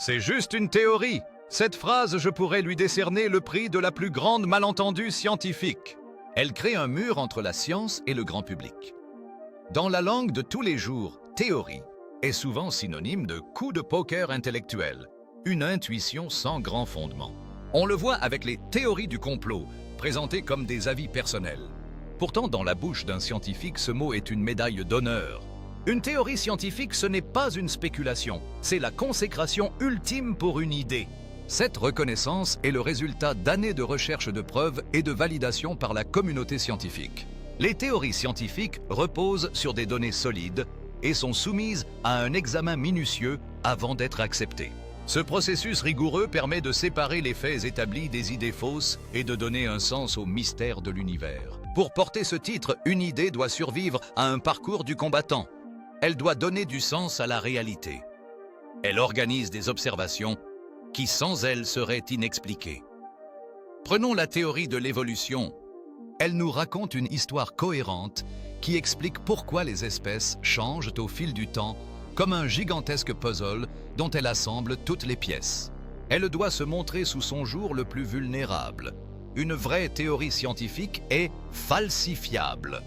C'est juste une théorie. Cette phrase, je pourrais lui décerner le prix de la plus grande malentendue scientifique. Elle crée un mur entre la science et le grand public. Dans la langue de tous les jours, théorie est souvent synonyme de coup de poker intellectuel, une intuition sans grand fondement. On le voit avec les théories du complot, présentées comme des avis personnels. Pourtant, dans la bouche d'un scientifique, ce mot est une médaille d'honneur. Une théorie scientifique, ce n'est pas une spéculation, c'est la consécration ultime pour une idée. Cette reconnaissance est le résultat d'années de recherche de preuves et de validation par la communauté scientifique. Les théories scientifiques reposent sur des données solides et sont soumises à un examen minutieux avant d'être acceptées. Ce processus rigoureux permet de séparer les faits établis des idées fausses et de donner un sens au mystère de l'univers. Pour porter ce titre, une idée doit survivre à un parcours du combattant. Elle doit donner du sens à la réalité. Elle organise des observations qui, sans elle, seraient inexpliquées. Prenons la théorie de l'évolution. Elle nous raconte une histoire cohérente qui explique pourquoi les espèces changent au fil du temps, comme un gigantesque puzzle dont elle assemble toutes les pièces. Elle doit se montrer sous son jour le plus vulnérable. Une vraie théorie scientifique est falsifiable.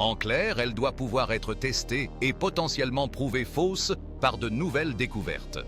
En clair, elle doit pouvoir être testée et potentiellement prouvée fausse par de nouvelles découvertes.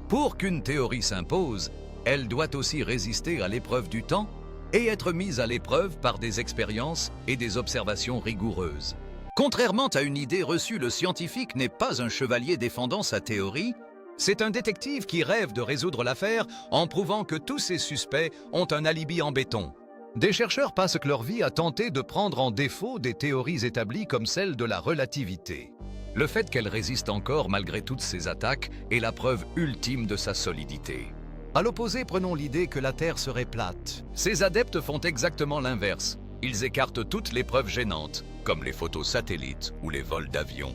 Pour qu'une théorie s'impose, elle doit aussi résister à l'épreuve du temps et être mise à l'épreuve par des expériences et des observations rigoureuses. Contrairement à une idée reçue, le scientifique n'est pas un chevalier défendant sa théorie, c'est un détective qui rêve de résoudre l'affaire en prouvant que tous ses suspects ont un alibi en béton. Des chercheurs passent leur vie à tenter de prendre en défaut des théories établies comme celle de la relativité. Le fait qu'elle résiste encore malgré toutes ces attaques est la preuve ultime de sa solidité. À l'opposé, prenons l'idée que la Terre serait plate. Ces adeptes font exactement l'inverse. Ils écartent toutes les preuves gênantes, comme les photos satellites ou les vols d'avions,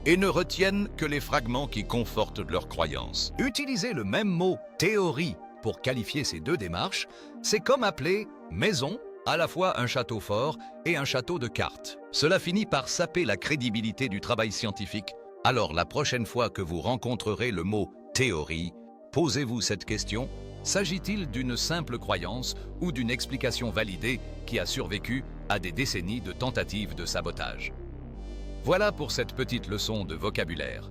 et ne retiennent que les fragments qui confortent leurs croyances. Utiliser le même mot « théorie » pour qualifier ces deux démarches, c'est comme appeler « maison » à la fois un château fort et un château de cartes. Cela finit par saper la crédibilité du travail scientifique. Alors la prochaine fois que vous rencontrerez le mot « théorie », posez-vous cette question: s'agit-il d'une simple croyance ou d'une explication validée qui a survécu à des décennies de tentatives de sabotage? Voilà pour cette petite leçon de vocabulaire.